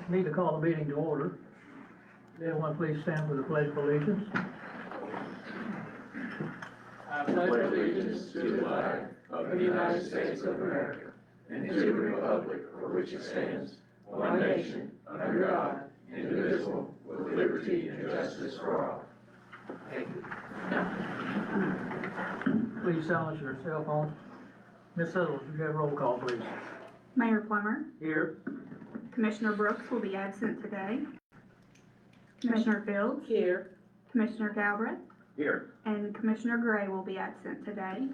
Need to call the meeting to order. Everyone please stand for the pledge of allegiance. I pledge allegiance to the flag of the United States of America and to the republic for which it stands, one nation, under God, indivisible, with liberty and justice for all. Thank you. Please silence your cell phones. Ms. Suttles, would you have roll call, please? Mayor Plummer, Here. Commissioner Brooks will be absent today. Commissioner Fields, Here. Commissioner Galbraith, Here. and Commissioner Gray will be absent today.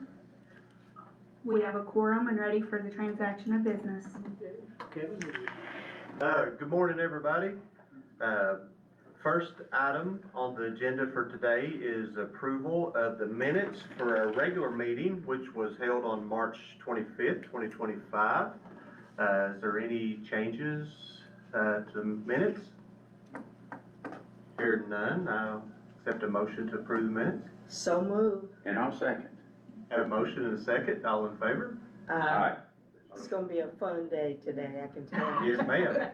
We have a quorum and ready for the transaction of business. Kevin, would you? Good morning, everybody. First item on the agenda for today is approval of the minutes for our regular meeting, which was held on March 25th, 2025. Is there any changes to the minutes? Hearing none, I'll accept a motion to approve the minutes. So moved. And I'll second. Have a motion and a second. All in favor? It's gonna be a fun day today, I can tell you. Yes, ma'am.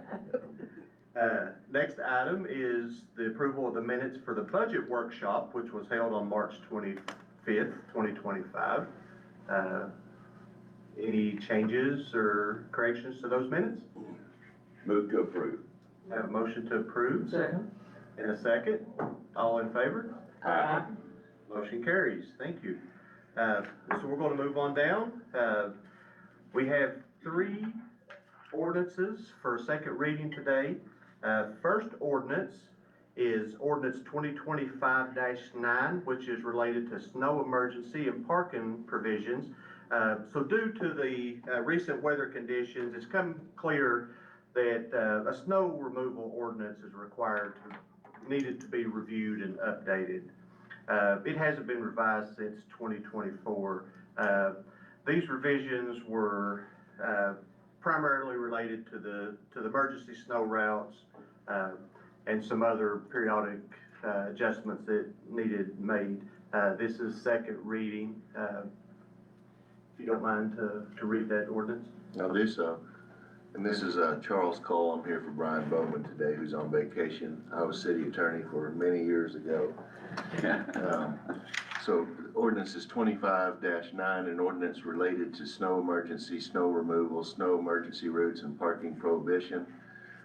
Next item is the approval of the minutes for the budget workshop, which was held on March 25th, 2025. Any changes or corrections to those minutes? Move to approve. Have a motion to approve Second. and a second. All in favor? Aye. Motion carries. Thank you. So we're going to move on down. We have 3 ordinances for second reading today. First ordinance is ordinance 2025-9, which is related to snow emergency and parking provisions. So due to the recent weather conditions, it's come clear that a snow removal ordinance is needed to be reviewed and updated. It hasn't been revised since 2024. These revisions were primarily related to the emergency snow routes and some other periodic adjustments that needed made. This is second reading. If you don't mind to read that ordinance. Now this is Charles Cole. I'm here for Brian Bowman today, who's on vacation. I was city attorney for many years ago. So ordinance is 25-9, an ordinance related to snow emergency, snow removal, snow emergency routes, and parking prohibition.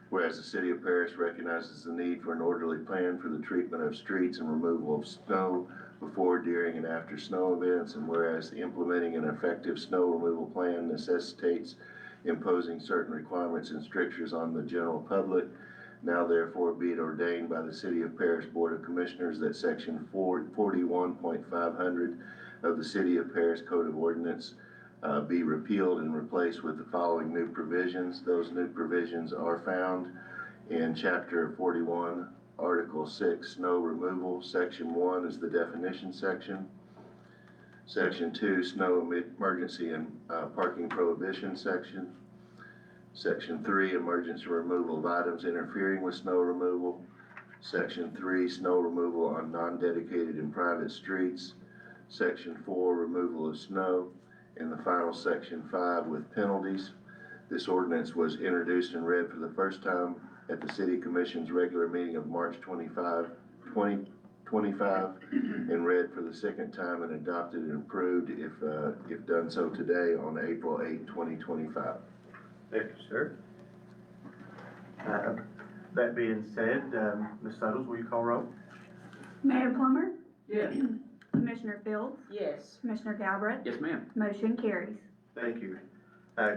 Whereas the city of Paris recognizes the need for an orderly plan for the treatment of streets and removal of snow before, during, and after snow events, and whereas implementing an effective snow removal plan necessitates imposing certain requirements and strictures on the general public, now therefore be it ordained by the City of Paris Board of Commissioners that section 41.500 of the City of Paris Code of Ordinance be repealed and replaced with the following new provisions. Those new provisions are found in Chapter 41, Article 6, Snow Removal. Section 1 is the definition section. Section 2, Snow Emergency and Parking Prohibition section. Section 3, Emergency Removal of Items Interfering with Snow Removal. Section 3, Snow Removal on Non-Dedicated and Private Streets. Section 4, Removal of Snow. And the final Section 5 with penalties. This ordinance was introduced and read for the first time at the City Commission's regular meeting of March 25, 2025, and read for the second time and adopted and approved, if done so today, on April 8, 2025. Thank you, sir. That being said, Ms. Suttles, will you call roll? Mayor Plummer, Yes. Commissioner Fields, Yes. Commissioner Galbraith, Yes, ma'am. motion carries. Thank you.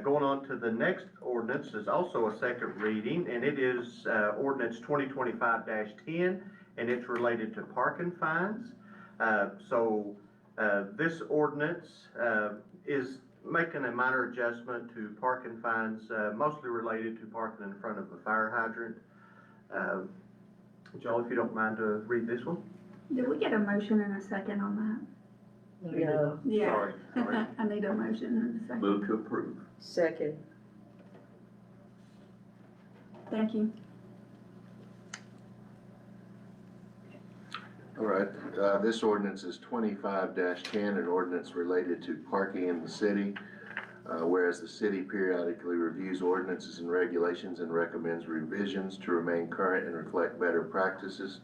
Going on to the next ordinance is also a second reading, and it is ordinance 2025-10, and it's related to parking fines. This ordinance is making a minor adjustment to parking fines, mostly related to parking in front of a fire hydrant. Joel, if you don't mind to read this one. Did we get a motion and a second on that? No. Yeah. Sorry. I need a motion and a second. Move to approve. Second. Thank you. All right, this ordinance is 25-10, an ordinance related to parking in the city. Whereas the city periodically reviews ordinances and regulations and recommends revisions to remain current and reflect better practices.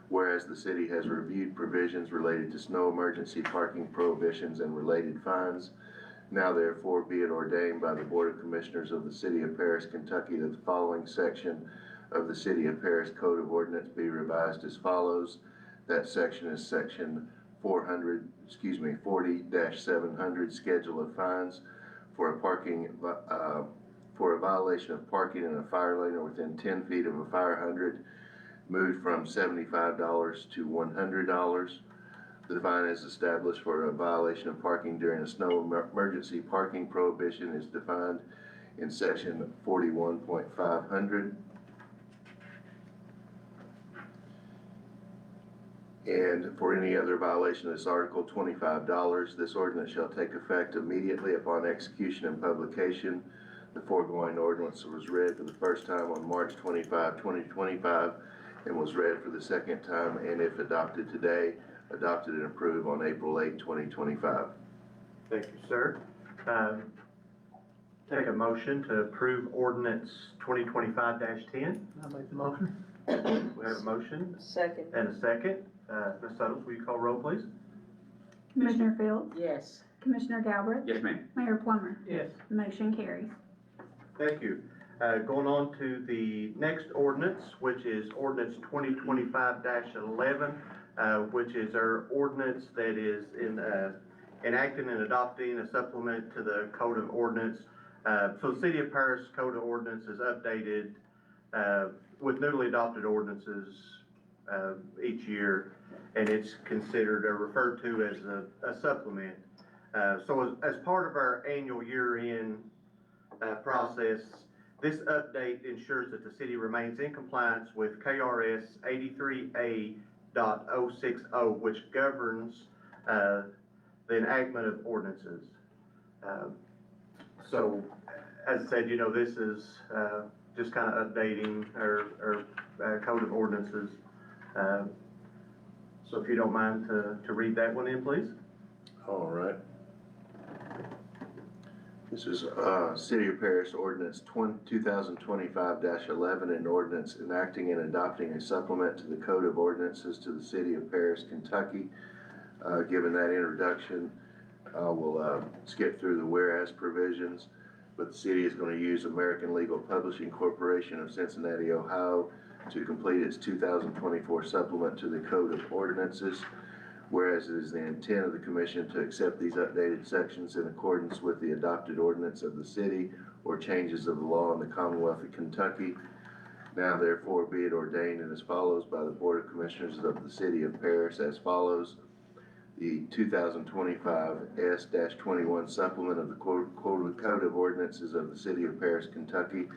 Whereas the city has reviewed provisions related to snow emergency parking prohibitions and related fines. Now therefore be it ordained by the Board of Commissioners of the City of Paris, Kentucky, that the following section of the City of Paris Code of Ordinance be revised as follows. That section is section 40-700, Schedule of Fines for a violation of parking in a fire lane or within 10 feet of a fire hydrant, moved from $75 to $100. The fine is established for a violation of parking during a snow emergency parking prohibition is defined in section 41.500. And for any other violation of this article, $25. This ordinance shall take effect immediately upon execution and publication. The foregoing ordinance was read for the first time on March 25, 2025, and was read for the second time, and if adopted today, adopted and approved on April 8, 2025. Thank you, sir. Take a motion to approve ordinance 2025-10. I'll make the motion. We have a motion Second. and a second. Ms. Suddles, will you call roll, please? Commissioner Fields, Yes. Commissioner Galbraith, Yes, ma'am. Mayor Plummer. Yes. Motion carries. Thank you. Going on to the next ordinance, which is ordinance 2025-11, which is our ordinance that is enacting and adopting a supplement to the Code of Ordinance. So the City of Paris Code of Ordinance is updated with newly adopted ordinances each year, and it's considered or referred to as a supplement. So as part of our annual year-end process, this update ensures that the city remains in compliance with KRS 83A.060, which governs the enactment of ordinances. So, as I said, this is just kind of updating our code of ordinances. So if you don't mind to read that one in, please. All right. This is City of Paris Ordinance 2025-11, an ordinance enacting and adopting a supplement to the Code of Ordinances to the City of Paris, Kentucky. Given that introduction, we'll skip through the whereas provisions, but the city is going to use American Legal Publishing Corporation of Cincinnati, Ohio, to complete its 2024 supplement to the Code of Ordinances. Whereas it is the intent of the commission to accept these updated sections in accordance with the adopted ordinance of the city or changes of the law in the Commonwealth of Kentucky. Now therefore be it ordained and as follows by the Board of Commissioners of the City of Paris as follows. The 2025 S-21 supplement of the Code of Ordinances of the City of Paris, Kentucky,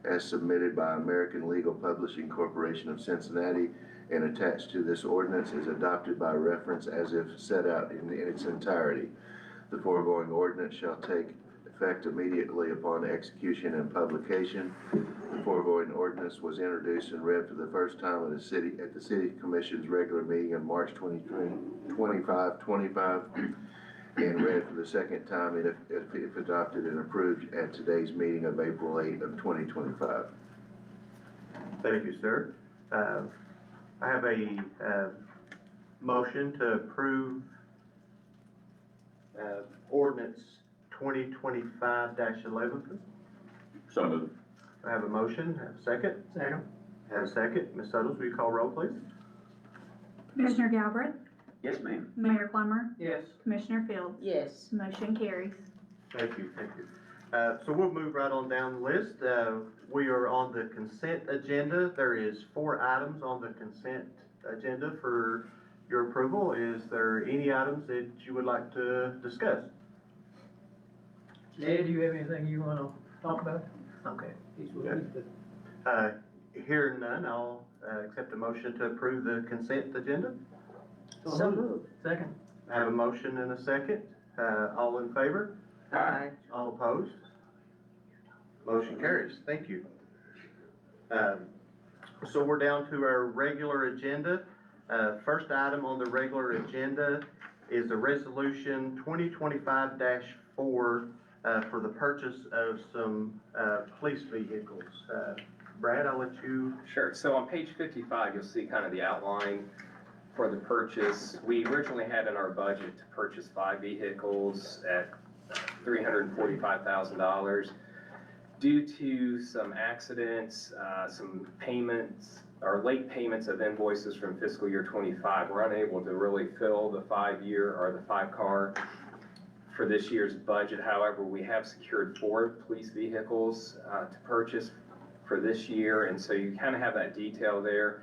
as submitted by American Legal Publishing Corporation of Cincinnati and attached to this ordinance is adopted by reference as if set out in its entirety. The foregoing ordinance shall take effect immediately upon execution and publication. The foregoing ordinance was introduced and read for the first time at the City Commission's regular meeting of March 25 and read for the second time if adopted and approved at today's meeting of April 8 of 2025. Thank you, sir. I have a motion to approve ordinance 2025-11. So moved. I have a motion, have a second. Second. Have a second. Ms. Suddles, will you call roll, please? Commissioner Galbraith, Yes, ma'am. Mayor Plummer, Yes. Commissioner Fields. Yes. Motion carries. Thank you, thank you. So we'll move right on down the list. We are on the consent agenda. There is 4 items on the consent agenda for your approval. Is there any items that you would like to discuss? Ned, do you have anything you want to talk about? Okay. He's with me. Hearing none, I'll accept a motion to approve the consent agenda. So moved. Second. I have a motion and a second. All in favor? Aye. All opposed? Motion carries. Thank you. So we're down to our regular agenda. First item on the regular agenda is the resolution 2025-4 for the purchase of some, police vehicles. Brad, I'll let you. Sure, so on page 55, you'll see kind of the outline for the purchase. We originally had in our budget to purchase 5 vehicles at $345,000. Due to some accidents, some payments, or late payments of invoices from fiscal year '25, we're unable to really fill the 5-year or the 5-car for this year's budget. However, we have secured 4 police vehicles to purchase for this year, and so you kind of have that detail there.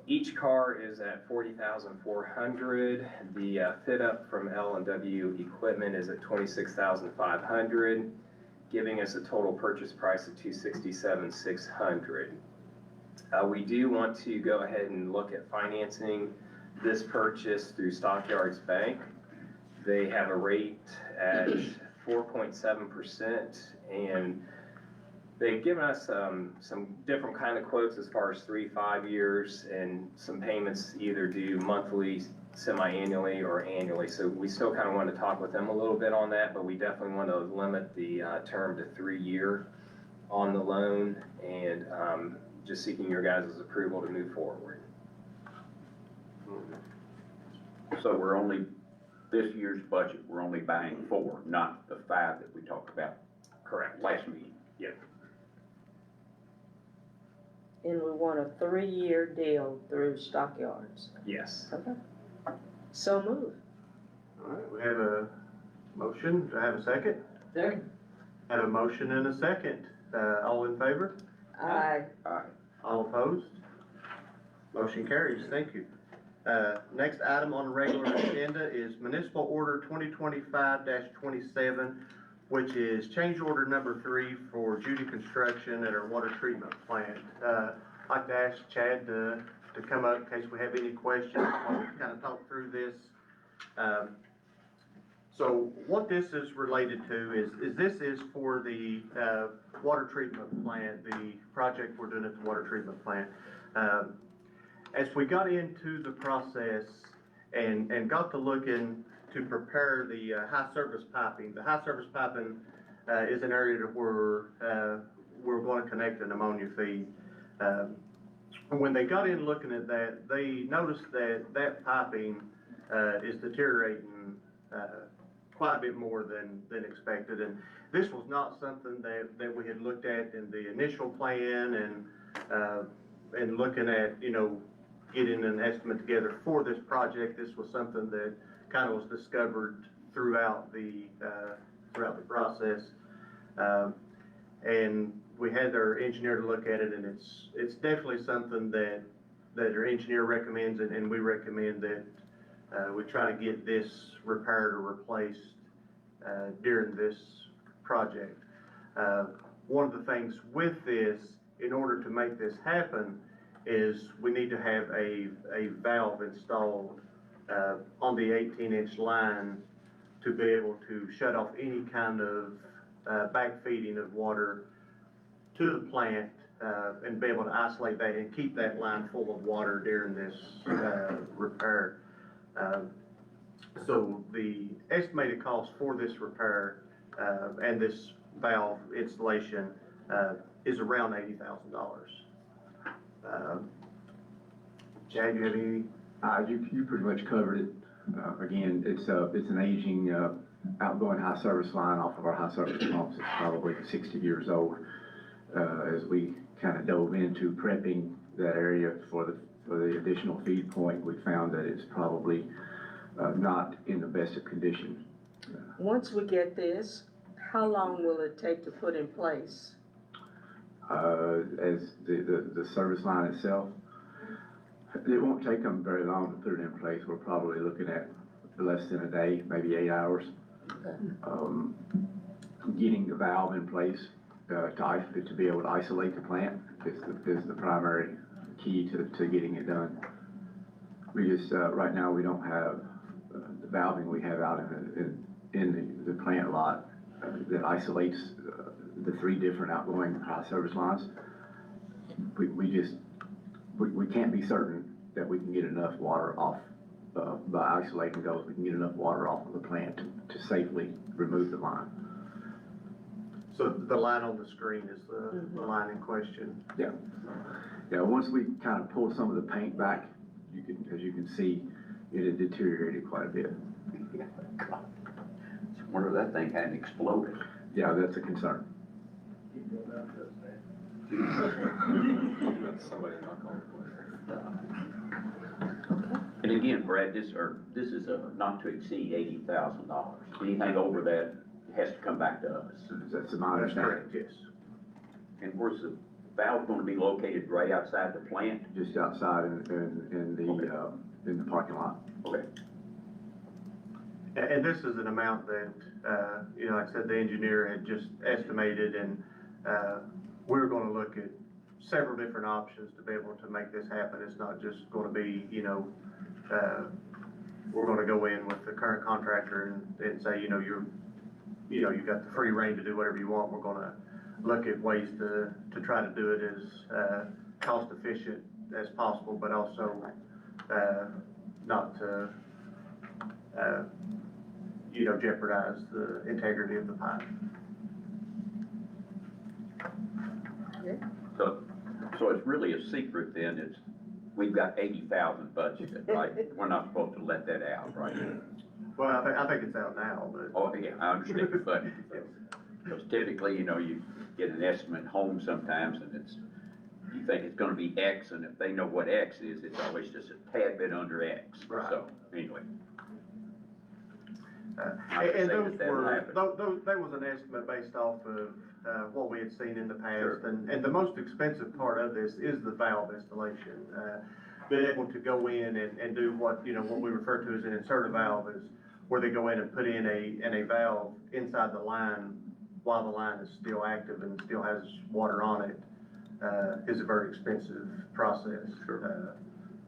Each car is at $40,400. The fit up from L&W Equipment is at $26,500, giving us a total purchase price of $267,600. We do want to go ahead and look at financing this purchase through Stockyards Bank. They have a rate at 4.7%, and they've given us some different kind of quotes as far as 3, 5 years, and some payments either due monthly, semi-annually, or annually. So we still kind of want to talk with them a little bit on that, but we definitely want to limit the term to 3-year on the loan, and just seeking your guys' approval to move forward. So we're only, this year's budget, we're only buying 4, not the 5 that we talked about Correct. last meeting. Yep. And we want a 3-year deal through Stockyards. Yes. Okay. So move. All right, we have a motion. Do I have a second? Second. Have a motion and a second. All in favor? Aye. All opposed? Motion carries. Thank you. Next item on the regular agenda is Municipal Order 2025-27, which is change order number 3 for Judy Construction at our water treatment plant. I'd like to ask Chad to come up in case we have any questions while we kind of talk through this. So what this is related to is this is for the water treatment plant, the project we're doing at the water treatment plant. As we got into the process and got to looking to prepare the high service piping, the high service piping is an area where we're going to connect an ammonia feed. When they got in looking at that, they noticed that piping is deteriorating quite a bit more than expected. And this was not something that we had looked at in the initial plan and looking at, getting an estimate together for this project. This was something that kind of was discovered throughout the process. And we had our engineer to look at it, and it's definitely something that our engineer recommends, and we recommend that we try to get this repaired or replaced during this project. One of the things with this, in order to make this happen, is we need to have a valve installed on the 18-inch line to be able to shut off any kind of backfeeding of water to the plant and be able to isolate that and keep that line full of water during this repair. So the estimated cost for this repair and this valve installation is around $80,000. Chad, you have any? You pretty much covered it. Again, it's an aging outgoing high service line off of our high service pumps. It's probably 60 years old. As we kind of dove into prepping that area for the additional feed point, we found that it's probably not in the best of condition. Once we get this, how long will it take to put in place? As the service line itself, it won't take them very long to put it in place. We're probably looking at less than a day, maybe 8 hours. Getting the valve in place to be able to isolate the plant is the primary key to getting it done. We just right now we don't have the valving we have out in the plant lot that isolates the 3 different outgoing high service lines. We can't be certain that we can get enough water off by isolating those. We can get enough water off of the plant to safely remove the line. So the line on the screen is the line in question. Yeah, once we kind of pulled some of the paint back, as you can see, it had deteriorated quite a bit. Wonder if that thing hadn't exploded. Yeah, that's a concern. Somebody knock on the door. And again, Brad, this is a not to exceed $80,000. Anything over that has to come back to us. That's my That's understanding. correct, yes. And where's the valve gonna be located, right outside the plant? Just outside in the parking lot. Okay. And this is an amount that, you know, like I said, the engineer had just estimated, and we're gonna look at several different options to be able to make this happen. It's not just gonna be, you know, we're gonna go in with the current contractor and say, you know, you've got the free rein to do whatever you want. We're gonna look at ways to try to do it as cost efficient as possible, but also not to, you know, jeopardize the integrity of the pipe. So it's really a secret then, we've got 80,000 budgeted, right? We're not supposed to let that out, right? Well, I think it's out now, but. Oh, yeah, I understand, but, because typically, you know, you get an estimate home sometimes, and you think it's gonna be X, and if they know what X is, it's always just a tad bit under X. Right. So, anyway. And those were, that was an estimate based off of, what we had seen in the past. Sure. And the most expensive part of this is the valve installation. Being able to go in and do what, you know, what we refer to as an inserter valve is where they go in and put in a valve inside the line while the line is still active and still has water on it, is a very expensive process. Sure.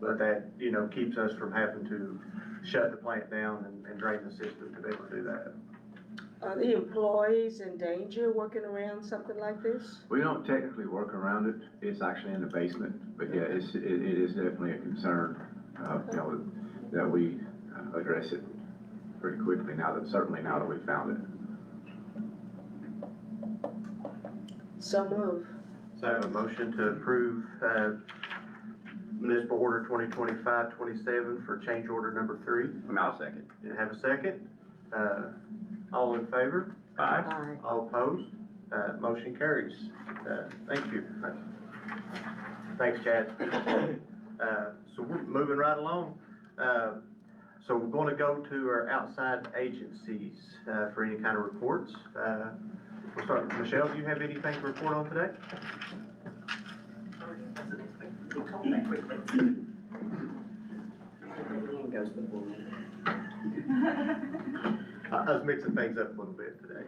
But that, you know, keeps us from having to shut the plant down and drain the system to be able to do that. Are the employees in danger working around something like this? We don't technically work around it. It's actually in the basement, but yeah, it is definitely a concern, you know, that we address it pretty quickly certainly now that we found it. So move. So I have a motion to approve, municipal order 2025-27 for change order number 3. I'll second. Did I have a second? All in favor? Aye. Aye. All opposed? Motion carries. Thank you. Thanks, Chad. So we're moving right along. So we're going to go to our outside agencies for any kind of reports. We'll start with Michelle. Do you have anything to report on today? I was mixing things up a little bit today.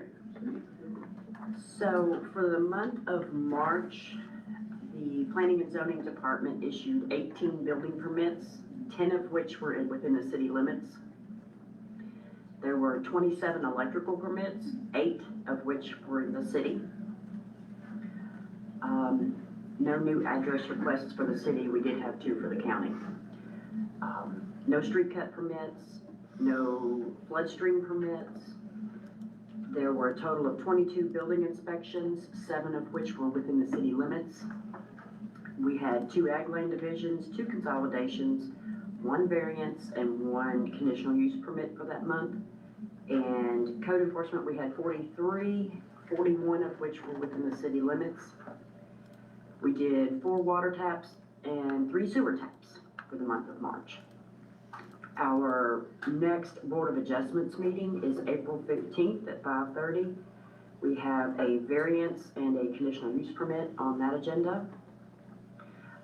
So for the month of March, the Planning and Zoning Department issued 18 building permits, 10 of which were within the city limits. There were 27 electrical permits, 8 of which were in the city. No new address requests for the city. We did have 2 for the county. No street cut permits, no floodstream permits. There were a total of 22 building inspections, 7 of which were within the city limits. We had 2 ag land divisions, 2 consolidations, 1 variance, and 1 conditional use permit for that month. And code enforcement, we had 43, 41 of which were within the city limits. We did 4 water taps and 3 sewer taps for the month of March. Our next Board of Adjustments meeting is April 15th at 5:30. We have a variance and a conditional use permit on that agenda.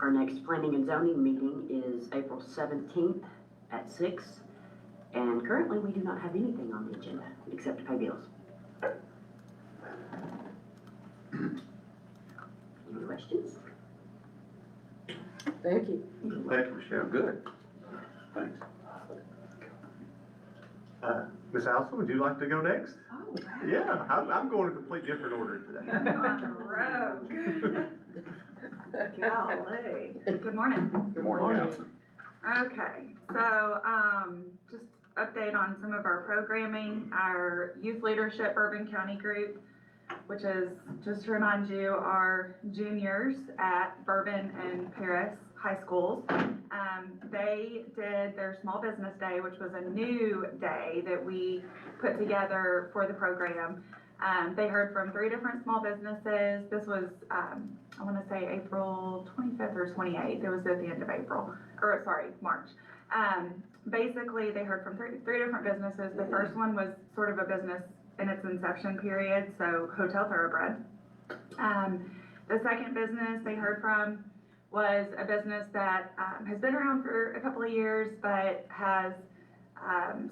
Our next Planning and Zoning meeting is April 17th at 6. And currently, we do not have anything on the agenda except to pay bills. Any questions? Thank you. Thank you, Michelle. Good. Thanks. Ms. Allison, would you like to go next? Oh, wow. Yeah, I'm going in a complete different order today. On the road. Golly. Good morning. Good morning, Allison. Okay, so, just update on some of our programming. Our Youth Leadership Bourbon County Group which is, just to remind you, our juniors at Bourbon and Paris High Schools. They did their Small Business Day, which was a new day that we put together for the program. They heard from 3 different small businesses. This was, I want to say April 25th or 28th. It was at the end of March. Basically, they heard from three different businesses. The first one was sort of a business in its inception period, so Hotel Thoroughbred. The second business they heard from was a business that has been around for a couple of years, but has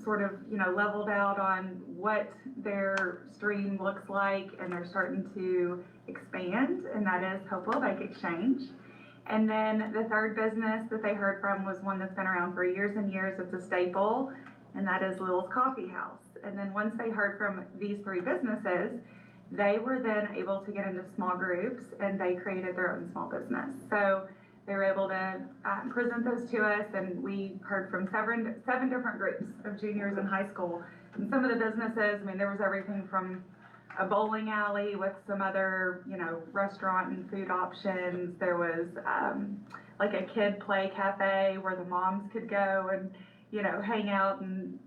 sort of, leveled out on what their stream looks like, and they're starting to expand, and that is Hopewell Bake Exchange. And then the third business that they heard from was one that's been around for years and years. It's a staple, and that is Lil's Coffee House. And then once they heard from these 3 businesses, they were then able to get into small groups, and they created their own small business. So they were able to present those to us, and we heard from seven different groups of juniors in high school. And some of the businesses, there was everything from a bowling alley with some other, restaurant and food options. There was like a kid play cafe where the moms could go and, hang out and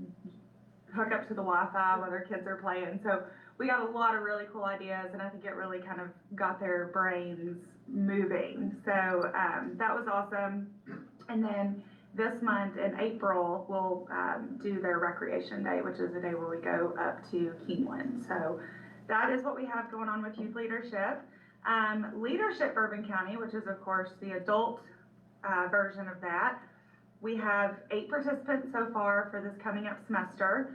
hook up to the Wi-Fi while their kids are playing. So we got a lot of really cool ideas, and I think it really kind of got their brains moving. So that was awesome. And then this month in April, we'll do their Recreation Day, which is a day where we go up to Keeneland. So that is what we have going on with youth leadership. Leadership Bourbon County, which is of course the adult version of that. We have 8 participants so far for this coming up semester.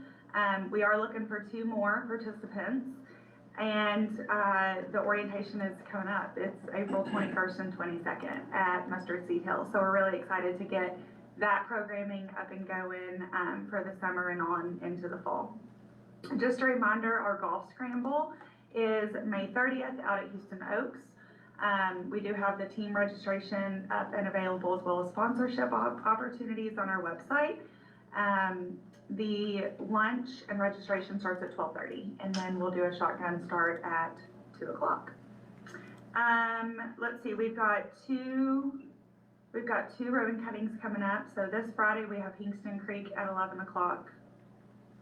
We are looking for 2 more participants, and the orientation is coming up. It's April 21st and 22nd at Mustard Seed Hill. So we're really excited to get that programming up and going for the summer and on into the fall. Just a reminder, our golf scramble is May 30th out at Houston Oaks. We do have the team registration up and available, as well as sponsorship opportunities on our website. The lunch and registration starts at 12:30, and then we'll do a shotgun start at 2 o'clock. Let's see, we've got two ribbon cuttings coming up. So this Friday we have Kingston Creek at 11 o'clock.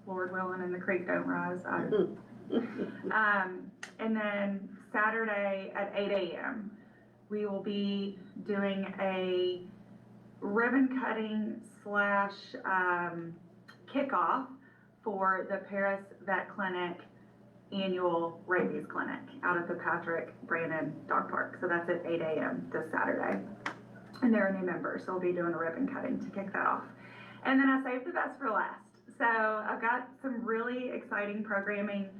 Lord willing, and the creek don't rise. And then Saturday at 8 a.m. we will be doing a ribbon cutting / kickoff for the Paris Vet Clinic annual rabies clinic out at the Patrick Brandon Dog Park. So that's at 8 a.m. this Saturday. And they're a new member, so we'll be doing a ribbon cutting to kick that off. And then I saved the best for last. So I've got some really exciting programming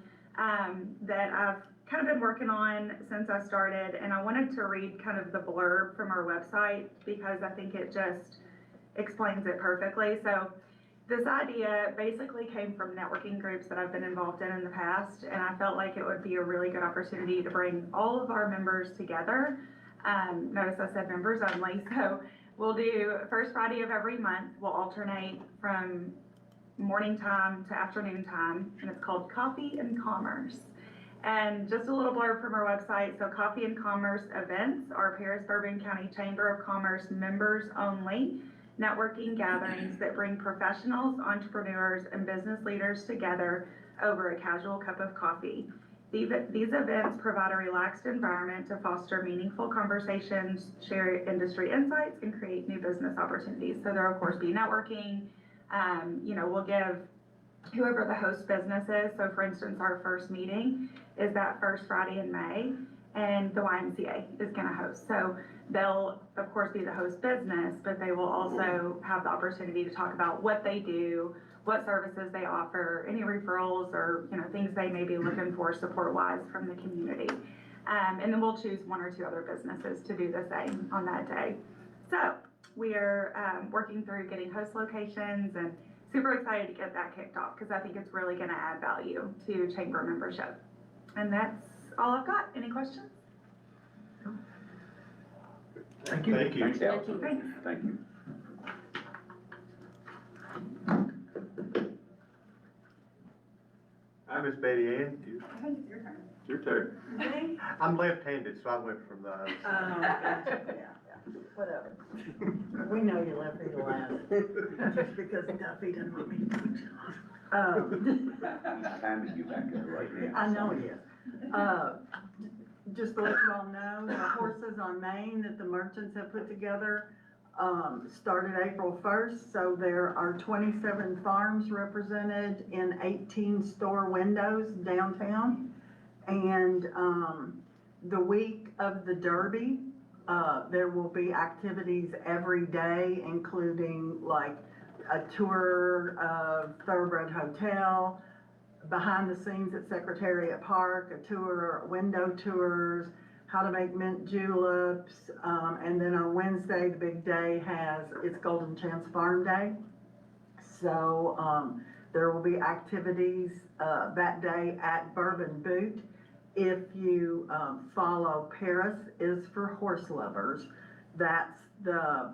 that I've kind of been working on since I started, and I wanted to read kind of the blurb from our website because I think it just explains it perfectly. So this idea basically came from networking groups that I've been involved in the past, and I felt like it would be a really good opportunity to bring all of our members together. Notice I said members only, so we'll do first Friday of every month. We'll alternate from morning time to afternoon time, and it's called Coffee and Commerce. And just a little blurb from our website. So Coffee and Commerce events are Paris Bourbon County Chamber of Commerce members only networking gatherings that bring professionals, entrepreneurs, and business leaders together over a casual cup of coffee. These events provide a relaxed environment to foster meaningful conversations, share industry insights, and create new business opportunities. So there will, of course, be networking. We'll give whoever the host business is. So for instance, our first meeting is that first Friday in May, and the YMCA is going to host. So they'll, of course, be the host business, but they will also have the opportunity to talk about what they do, what services they offer, any referrals or, things they may be looking for support-wise from the community. And then we'll choose 1 or 2 other businesses to do the same on that day. So we are working through getting host locations, and super excited to get that kicked off because I think it's really going to add value to chamber membership. And that's all I've got. Any questions? Thank you. Thank you. Thanks, Allison. Thanks. Thank you. Hi, Miss Betty Ann. I think it's your turn. Your turn. Me? I'm left-handed, so I went from the. Gotcha. Yeah, whatever. We know you left me the last, just because Duffy doesn't want me to coach. He's timing you back there right now. I know he is. Just to let you all know, the horses on Main that the merchants have put together, started April 1st, so there are 27 farms represented in 18 store windows downtown. And, the week of the Derby, there will be activities every day, including like a tour of Thoroughbred Hotel, behind the scenes at Secretariat Park, a tour, window tours, how to make mint juleps, and then on Wednesday, the big day it's Golden Chance Farm Day. So, there will be activities, that day at Bourbon Boot. If you, follow Paris is for Horse Lovers, that's the,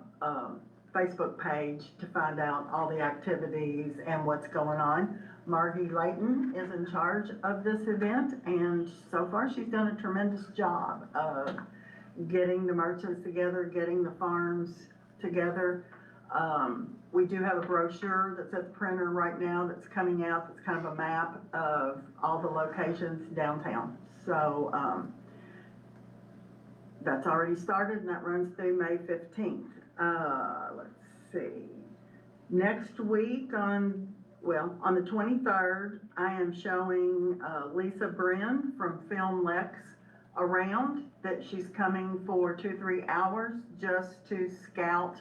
Facebook page to find out all the activities and what's going on. Margie Layton is in charge of this event, and so far she's done a tremendous job of getting the merchants together, getting the farms together. We do have a brochure that's at the printer right now that's coming out, that's kind of a map of all the locations downtown. So, that's already started, and that runs through May 15th. Let's see. Next week on the 23rd, I am showing Lisa Brin from Film Lex around, that she's coming for 2-3 hours just to scout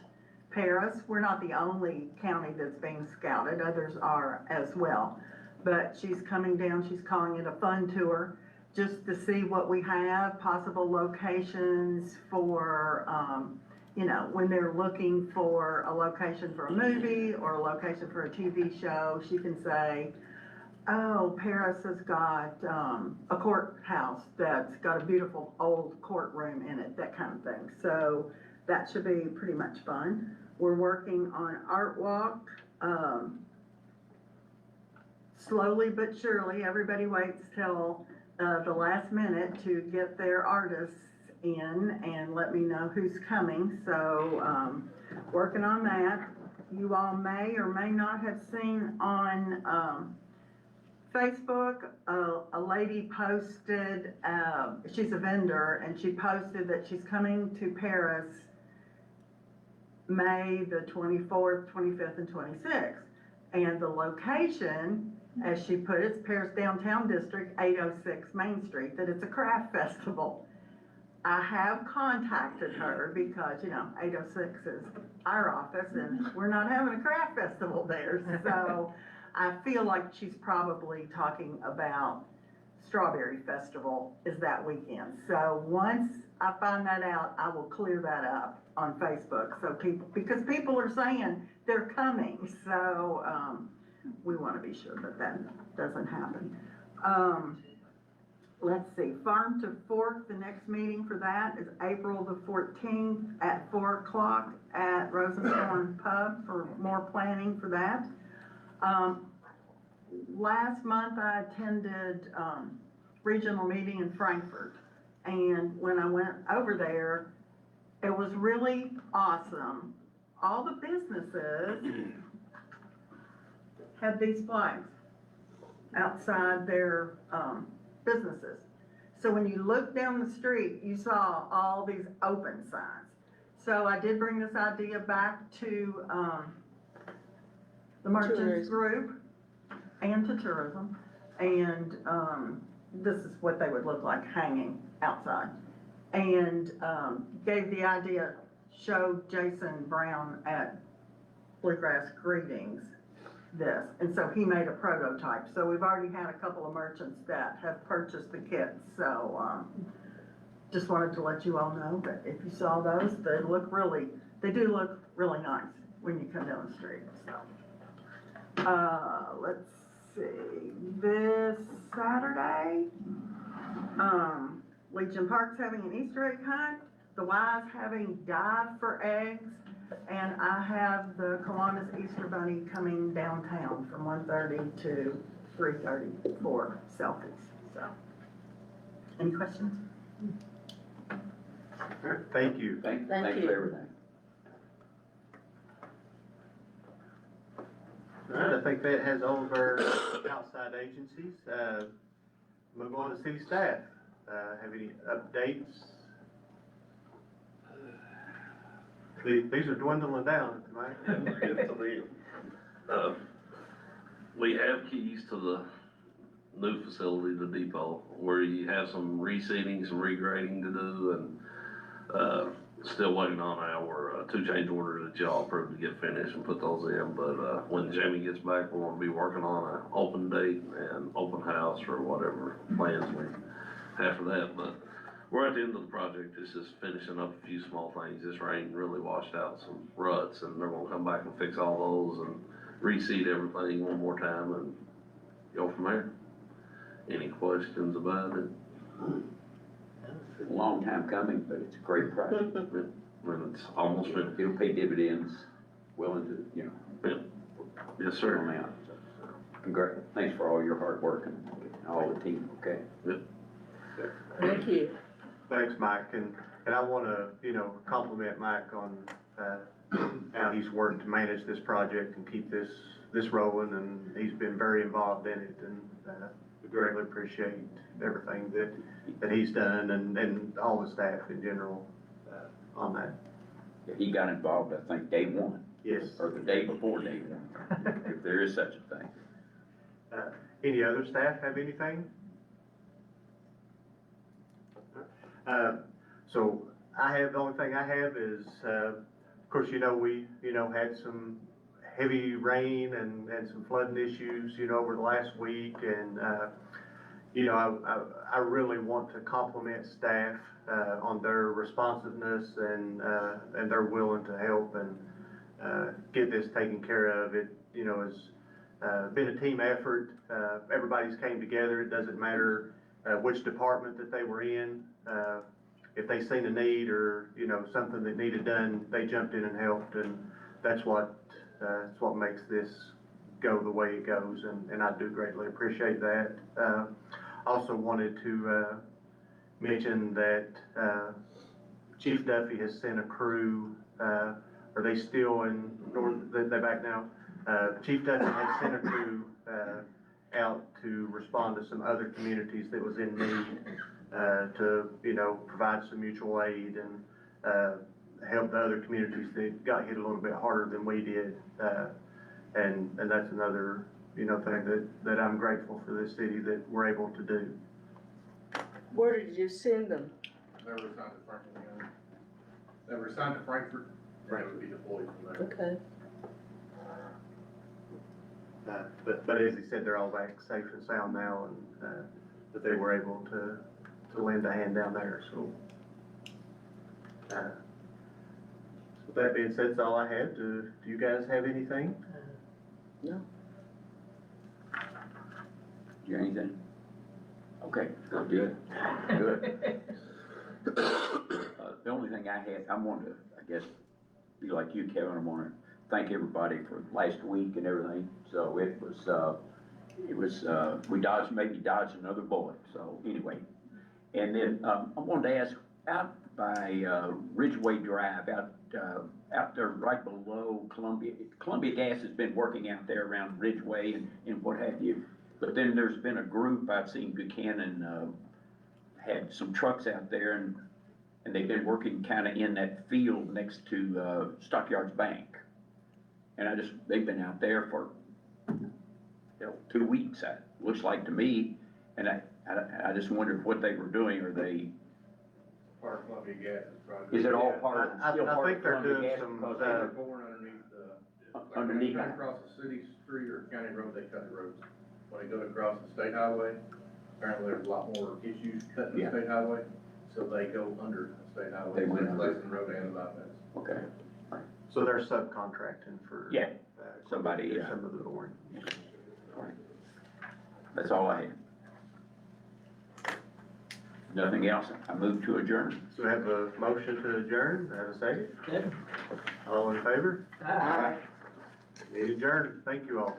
Paris. We're not the only county that's being scouted, others are as well. But she's coming down, she's calling it a fun tour, just to see what we have, possible locations for, when they're looking for a location for a movie or a location for a TV show, she can say, oh, Paris has got, a courthouse that's got a beautiful old courtroom in it, that kind of thing. So that should be pretty much fun. We're working on Art Walk, slowly but surely. Everybody waits till the last minute to get their artists in and let me know who's coming. So, working on that. You all may or may not have seen on Facebook, a lady posted, she's a vendor, and she posted that she's coming to Paris May the 24th, 25th, and 26th. And the location, as she put it, it's Paris Downtown District, 806 Main Street, that it's a craft festival. I have contacted her because, 806 is our office and we're not having a craft festival there. So I feel like she's probably talking about Strawberry Festival is that weekend. So once I find that out, I will clear that up on Facebook. So because people are saying they're coming. So, we want to be sure that that doesn't happen. Let's see, Farm to Fork, the next meeting for that is April the 14th at 4 o'clock at Rosenthorn Pub for more planning for that. Last month I attended, regional meeting in Frankfurt, and when I went over there, it was really awesome. All the businesses had these flags outside their, businesses. So when you look down the street, you saw all these open signs. So I did bring this idea back to, the merchants group and to tourism. And, this is what they would look like hanging outside. And, gave the idea, showed Jason Brown at Bluegrass Greetings this, and so he made a prototype. So we've already had a couple of merchants that have purchased the kits. So just wanted to let you all know that if you saw those, they do look really nice when you come down the street. So let's see, this Saturday, Legion Park's having an Easter egg hunt, the Y's having Dive for Eggs, and I have the Kiwanis Easter Bunny coming downtown from 1:30 to 3:30 for selfies. So Any questions? Thank you. Thank Thanks you. for everything. All right, I think that has all of our outside agencies. Move on to city staff. Have any updates? These are dwindling down, Mike. Get to them. We have keys to the new facility, the depot, where you have some reseeding, some regrading to do, and, still waiting on our, 2 change orders that y'all approved to get finished and put those in, but, when Jamie gets back, we're gonna be working on an open date and open house or whatever plans we have for that, but we're at the end of the project. It's just finishing up a few small things. This rain really washed out some ruts, and they're gonna come back and fix all those and reseed everything one more time and go from there. Any questions about it? It's a long time coming, but it's a great project. When it's almost finished. It'll pay dividends well into, Yes, certain sir. amount. Congrats, thanks for all your hard work and all the team, okay? Thank you. Thanks, Mike, and I wanna, compliment Mike on, how he's worked to manage this project and keep this rolling, and he's been very involved in it, and, we greatly appreciate everything that he's done, and all the staff in general, on that. Yeah, he got involved, I think, day one, Yes. or the day before day one, if there is such a thing. Any other staff have anything? So the only thing I have is, of course, we, had some heavy rain and some flooding issues, over the last week, and, I really want to compliment staff, on their responsiveness and they're willing to help and, get this taken care of. It, has been a team effort. Everybody's came together. It doesn't matter, which department that they were in. If they seen a need or, something that needed done, they jumped in and helped, and that's what makes this go the way it goes, and I do greatly appreciate that. Also wanted to, mention that, Chief Duffy has sent a crew, are they still in North, they back now? Chief Duffy has sent a crew, out to respond to some other communities that was in need, to, provide some mutual aid and, help the other communities that got hit a little bit harder than we did. And that's another, thing that I'm grateful for this city that we're able to do. Where did you send them? Never assigned to Franklin County. Never assigned to Frankfurt, and it would be deployed from there. Okay. But as he said, they're all back safe and sound now, and, that they were able to lend a hand down there, so. With that being said, that's all I have. Do you guys have anything? No. You got anything? Okay, good. Good. The only thing I had, I wanted to, I guess, be like you, Kevin, I want to thank everybody for last week and everything. So it was, we maybe dodged another bullet, so anyway. And then, I wanted to ask, out by, Ridgeway Drive, out there right below Columbia Gas has been working out there around Ridgeway and what have you. But then there's been a group, I've seen Buchanan, had some trucks out there and they've been working kind of in that field next to, Stockyards Bank. And they've been out there for, 2 weeks, it looks like to me. And I just wondered what they were doing. Are they, Part of Columbia Gas is probably. is it all part I still part think of they're Columbia doing Gas? some, Because They're born underneath the. Underneath. When they cut across the city street or county road, they cut the roads. When they go across the state highway, apparently there's a lot more issues cutting the Yeah. state highway, so they go under the state highway. They went under. Less road and the bypass. Okay, So they're subcontracting for. yeah, somebody, Some of the boring. that's all I had. Nothing else, I move to adjourn. So we have a motion to adjourn, have a second? Okay. All in favor? Aye. Meeting adjourned, thank you all.